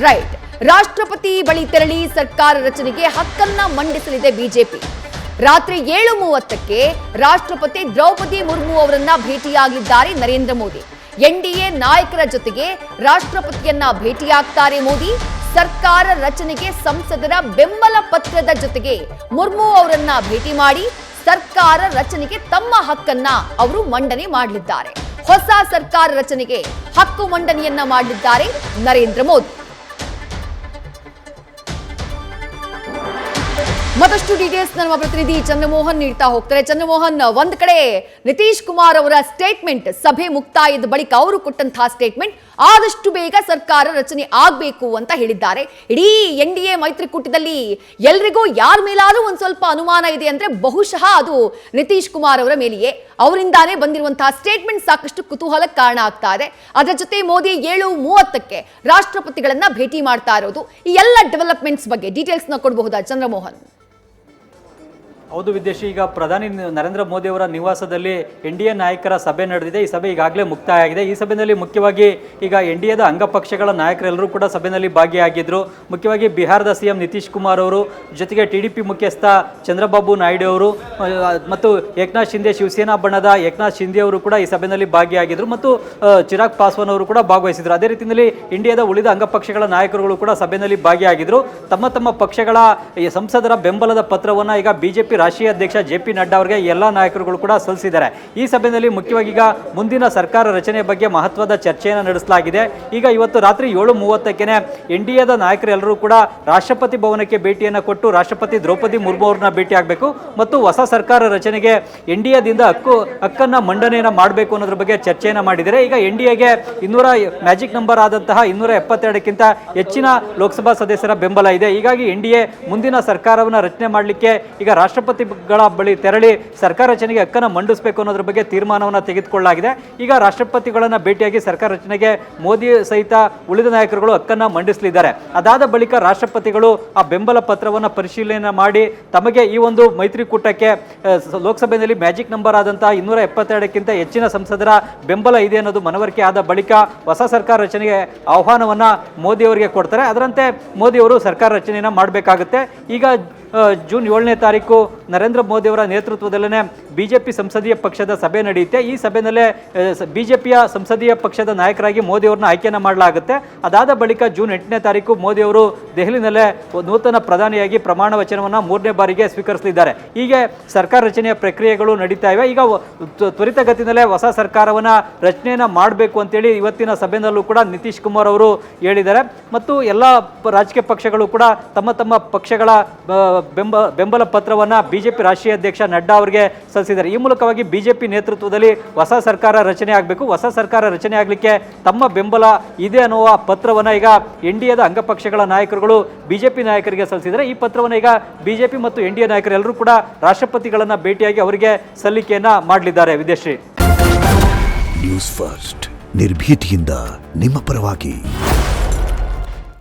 Right. ರಾಷ್ಟ್ರಪತಿ ಬಳಿ ತೆರಳಿ ಸರ್ಕಾರ ರಚನೆಗೆ ಹಕ್ಕನ್ನ ಮಂಡಿಸಲಿದೆ ಬಿಜೆಪಿ. ರಾತ್ರಿ 7:30ಕ್ಕೆ ರಾಷ್ಟ್ರಪತಿ ದ್ರೌಪದಿ ಮುರ್ಮು ಅವರನ್ನ ಭೇಟಿಯಾಗಲಿದ್ದಾರೆ ನರೇಂದ್ರ ಮೋದಿ. ಎನ್ಡಿಎ ನಾಯಕರ ಜೊತೆಗೆ ರಾಷ್ಟ್ರಪತಿಯನ್ನ ಭೇಟಿಯಾಗ್ತಾರೆ ಮೋದಿ. ಸರ್ಕಾರ ರಚನೆಗೆ ಸಂಸದರ ಬೆಂಬಲ ಪತ್ರದ ಜೊತೆಗೆ ಮುರ್ಮು ಅವರನ್ನ ಭೇಟಿ ಮಾಡಿ ಸರ್ಕಾರ ರಚನೆಗೆ ತಮ್ಮ ಹಕ್ಕನ್ನ ಅವರು ಮಂಡನೆ ಮಾಡಲಿದ್ದಾರೆ. ಹೊಸ ಸರ್ಕಾರ ರಚನೆಗೆ ಹಕ್ಕು ಮಂಡನೆಯನ್ನ ಮಾಡಲಿದ್ದಾರೆ ನರೇಂದ್ರ ಮೋದಿ. ಮತ್ತಷ್ಟು ಡೀಟೇಲ್ಸ್ ನಮ್ಮ ಪ್ರತಿನಿಧಿ ಚಂದ್ರಮೋಹನ್ ನೀಡ್ತಾ ಹೋಗ್ತಾರೆ. ಚಂದ್ರಮೋಹನ್, ಒಂದ್ ಕಡೆ ನಿತೀಶ್ ಕುಮಾರ್ ಅವರ ಸ್ಟೇಟ್ಮೆಂಟ್, ಸಭೆ ಮುಕ್ತಾಯದ ಬಳಿಕ ಅವರು ಕೊಟ್ಟಂತಹ ಸ್ಟೇಟ್ಮೆಂಟ್, ಆದಷ್ಟು ಬೇಗ ಸರ್ಕಾರ ರಚನೆ ಆಗಬೇಕು ಅಂತ ಹೇಳಿದ್ದಾರೆ. ಇಡೀ ಎನ್ಡಿಎ ಮೈತ್ರಿಕೂಟದಲ್ಲಿ ಎಲ್ರಿಗೂ ಯಾರ ಮೇಲಾದ್ರೂ ಒಂದ್ ಸ್ವಲ್ಪ ಅನುಮಾನ ಇದೆ ಅಂದ್ರೆ ಬಹುಶಃ ಅದು ನಿತೀಶ್ ಕುಮಾರ್ ಅವರ ಮೇಲೆಯೇ. ಅವರಿಂದಾನೇ ಬಂದಿರುವಂತಹ ಸ್ಟೇಟ್ಮೆಂಟ್ ಸಾಕಷ್ಟು ಕುತೂಹಲಕ್ಕೆ ಕಾರಣ ಆಗ್ತಾ ಇದೆ. ಅದರ ಜೊತೆ ಮೋದಿ 7:30ಕ್ಕೆ ರಾಷ್ಟ್ರಪತಿಗಳನ್ನ ಭೇಟಿ ಮಾಡ್ತಾ ಇರೋದು, ಈ ಎಲ್ಲ ಡೆವಲಪ್ಮೆಂಟ್ಸ್ ಬಗ್ಗೆ ಡೀಟೇಲ್ಸ್ ನ ಕೊಡಬಹುದಾ ಚಂದ್ರಮೋಹನ್? ಹೌದು ವಿದೇಶಿ, ಈಗ ಪ್ರಧಾನಿ ನರೇಂದ್ರ ಮೋದಿ ಅವರ ನಿವಾಸದಲ್ಲಿ ಎನ್ಡಿಎ ನಾಯಕರ ಸಭೆ ನಡೆದಿದೆ. ಈ ಸಭೆ ಈಗಾಗಲೇ ಮುಕ್ತಾಯ ಆಗಿದೆ. ಈ ಸಭೆಯಲ್ಲಿ ಮುಖ್ಯವಾಗಿ ಈಗ ಎನ್ಡಿಎದ ಅಂಗಪಕ್ಷಗಳ ನಾಯಕರೆಲ್ಲರೂ ಕೂಡ ಸಭೆಯಲ್ಲಿ ಭಾಗಿಯಾಗಿದ್ದರು. ಮುಖ್ಯವಾಗಿ ಬಿಹಾರದ ಸಿಎಂ ನಿತೀಶ್ ಕುಮಾರ್ ಅವರು, ಜೊತೆಗೆ ಟಿಡಿಪಿ ಮುಖ್ಯಸ್ಥ ಚಂದ್ರಬಾಬು ನಾಯ್ಡು ಅವರು ಮತ್ತು ಏಕನಾಥ್ ಶಿಂದೆ, ಶಿವಸೇನಾ ಬಣದ ಏಕನಾಥ್ ಶಿಂದೆ ಅವರು ಕೂಡ ಈ ಸಭೆಯಲ್ಲಿ ಭಾಗಿಯಾಗಿದ್ದರು ಮತ್ತು ಚಿರಾಗ್ ಪಾಸ್ವಾನ್ ಅವರು ಕೂಡ ಭಾಗವಹಿಸಿದರು. ಅದೇ ರೀತಿಯಲ್ಲಿ ಇಂಡಿಯಾದ ಉಳಿದ ಅಂಗಪಕ್ಷಗಳ ನಾಯಕರುಗಳು ಕೂಡ ಸಭೆಯಲ್ಲಿ ಭಾಗಿಯಾಗಿದ್ದರು. ತಮ್ಮ ತಮ್ಮ ಪಕ್ಷಗಳ ಸಂಸದರ ಬೆಂಬಲದ ಪತ್ರವನ್ನು ಈಗ ಬಿಜೆಪಿ ರಾಷ್ಟ್ರೀಯ ಅಧ್ಯಕ್ಷ ಜೆ.ಪಿ. ನಡ್ಡಾ ಅವರಿಗೆ ಎಲ್ಲ ನಾಯಕರುಗಳು ಕೂಡ ಸಲ್ಲಿಸಿದ್ದಾರೆ. ಈ ಸಭೆಯಲ್ಲಿ ಮುಖ್ಯವಾಗಿ ಈಗ ಮುಂದಿನ ಸರ್ಕಾರ ರಚನೆ ಬಗ್ಗೆ ಮಹತ್ವದ ಚರ್ಚೆಯನ್ನು ನಡೆಸಲಾಗಿದೆ. ಈಗ ಇವತ್ತು ರಾತ್ರಿ 7:30ಕ್ಕೆ ಎನ್ಡಿಎದ ನಾಯಕರೆಲ್ಲರೂ ಕೂಡ ರಾಷ್ಟ್ರಪತಿ ಭವನಕ್ಕೆ ಭೇಟಿಯನ್ನು ಕೊಟ್ಟು ರಾಷ್ಟ್ರಪತಿ ದ್ರೌಪದಿ ಮುರ್ಮು ಅವ್ರನ್ನ ಭೇಟಿ ಆಗಬೇಕು ಮತ್ತು ಹೊಸ ಸರ್ಕಾರ ರಚನೆಗೆ ಎನ್ಡಿಎದಿಂದ ಹಕ್ಕನ್ನ ಮಂಡನೆಯನ್ನು ಮಾಡಬೇಕು ಅನ್ನೋದ್ರ ಬಗ್ಗೆ ಚರ್ಚೆಯನ್ನು ಮಾಡಿದ್ದಾರೆ. ಈಗ ಎನ್ಡಿಎಗೆ ಮ್ಯಾಜಿಕ್ ನಂಬರ್ ಆದಂತಹ 272ಕ್ಕಿಂತ ಹೆಚ್ಚಿನ ಲೋಕಸಭಾ ಸದಸ್ಯರ ಬೆಂಬಲ ಇದೆ. ಹೀಗಾಗಿ ಎನ್ಡಿಎ ಮುಂದಿನ ಸರ್ಕಾರವನ್ನು ರಚನೆ ಮಾಡಲಿಕ್ಕೆ ಈಗ ರಾಷ್ಟ್ರಪತಿಗಳ ಬಳಿ ತೆರಳಿ ಸರ್ಕಾರ ರಚನೆಗೆ ಹಕ್ಕನ್ನು ಮಂಡಿಸಬೇಕು ಅನ್ನೋದ್ರ ಬಗ್ಗೆ ತೀರ್ಮಾನವನ್ನು ತೆಗೆದುಕೊಳ್ಳಲಾಗಿದೆ. ಈಗ ರಾಷ್ಟ್ರಪತಿಗಳನ್ನ ಭೇಟಿಯಾಗಿ ಸರ್ಕಾರ ರಚನೆಗೆ ಮೋದಿ ಸಹಿತ ಉಳಿದ ನಾಯಕರುಗಳು ಹಕ್ಕನ್ನು ಮಂಡಿಸಲಿದ್ದಾರೆ. ಅದಾದ ಬಳಿಕ ರಾಷ್ಟ್ರಪತಿಗಳು ಆ ಬೆಂಬಲ ಪತ್ರವನ್ನು ಪರಿಶೀಲನೆ ಮಾಡಿ ತಮಗೆ ಈ ಒಂದು ಮೈತ್ರಿಕೂಟಕ್ಕೆ ಲೋಕಸಭೆಯಲ್ಲಿ ಮ್ಯಾಜಿಕ್ ನಂಬರ್ ಆದಂತಹ 272ಕ್ಕಿಂತ ಹೆಚ್ಚಿನ ಸಂಸದರ ಬೆಂಬಲ ಇದೆ ಅನ್ನೋದು ಮನವರಿಕೆ ಆದ ಬಳಿಕ ಹೊಸ ಸರ್ಕಾರ ರಚನೆಗೆ ಆಹ್ವಾನವನ್ನ ಮೋದಿ ಅವರಿಗೆ ಕೊಡ್ತಾರೆ. ಅದರಂತೆ ಮೋದಿ ಅವರು ಸರ್ಕಾರ ರಚನೆಯನ್ನು ಮಾಡಬೇಕಾಗುತ್ತೆ. ಈಗ ಜೂನ್ 7ನೇ ತಾರೀಕು ನರೇಂದ್ರ ಮೋದಿ ಅವರ ನೇತೃತ್ವದಲ್ಲೇ ಬಿಜೆಪಿ ಸಂಸದೀಯ ಪಕ್ಷದ ಸಭೆ ನಡೆಯುತ್ತೆ. ಈ ಸಭೆಯಲ್ಲೇ ಬಿಜೆಪಿಯ ಸಂಸದೀಯ ಪಕ್ಷದ ನಾಯಕರಾಗಿ ಮೋದಿ ಅವರನ್ನ ಆಯ್ಕೆಯನ್ನು ಮಾಡಲಾಗುತ್ತೆ. ಅದಾದ ಬಳಿಕ ಜೂನ್ 8ನೇ ತಾರೀಕು ಮೋದಿ ಅವರು ದೆಹಲಿನಲ್ಲೇ ನೂತನ ಪ್ರಧಾನಿಯಾಗಿ ಪ್ರಮಾಣ ವಚನವನ್ನು 3ನೇ ಬಾರಿಗೆ ಸ್ವೀಕರಿಸಲಿದ್ದಾರೆ. ಹೀಗೆ ಸರ್ಕಾರ ರಚನೆಯ ಪ್ರಕ್ರಿಯೆಗಳು ನಡೀತಾ ಇವೆ. ಈಗ ತ್ವರಿತಗತಿನಲ್ಲೇ ಹೊಸ ಸರ್ಕಾರವನ್ನು ರಚನೆಯನ್ನು ಮಾಡಬೇಕು ಅಂತೇಳಿ ಇವತ್ತಿನ ಸಭೆಯಲ್ಲೂ ಕೂಡ ನಿತೀಶ್ ಕುಮಾರ್ ಅವರು ಹೇಳಿದ್ದಾರೆ ಮತ್ತು ಎಲ್ಲ ರಾಜಕೀಯ ಪಕ್ಷಗಳು ಕೂಡ ತಮ್ಮ ತಮ್ಮ ಪಕ್ಷಗಳ ಬೆಂಬಲ ಪತ್ರವನ್ನು ಬಿಜೆಪಿ ರಾಷ್ಟ್ರೀಯ ಅಧ್ಯಕ್ಷ ನಡ್ಡಾ ಅವರಿಗೆ ಸಲ್ಲಿಸಿದ್ದಾರೆ. ಈ ಮೂಲಕವಾಗಿ ಬಿಜೆಪಿ ನೇತೃತ್ವದಲ್ಲಿ ಹೊಸ ಸರ್ಕಾರ ರಚನೆ ಆಗಬೇಕು, ಹೊಸ ಸರ್ಕಾರ ರಚನೆ ಆಗಲಿಕ್ಕೆ ತಮ್ಮ ಬೆಂಬಲ ಇದೆ ಅನ್ನುವ ಪತ್ರವನ್ನು ಈಗ ಎನ್ಡಿಎದ ಅಂಗಪಕ್ಷಗಳ ನಾಯಕರುಗಳು ಬಿಜೆಪಿ ನಾಯಕರಿಗೆ ಸಲ್ಲಿಸಿದ್ದಾರೆ. ಈ ಪತ್ರವನ್ನು ಈಗ ಬಿಜೆಪಿ ಮತ್ತು ಎನ್ಡಿಎ ನಾಯಕರೆಲ್ಲರೂ ಕೂಡ ರಾಷ್ಟ್ರಪತಿಗಳನ್ನ ಭೇಟಿಯಾಗಿ ಅವರಿಗೆ ಸಲ್ಲಿಕೆಯನ್ನ ಮಾಡಲಿದ್ದಾರೆ. ವಿದೇಶಿ ನ್ಯೂಸ್ ಫಸ್ಟ್, ನಿರ್ಭೀತಿಯಿಂದ ನಿಮ್ಮ ಪರವಾಗಿ.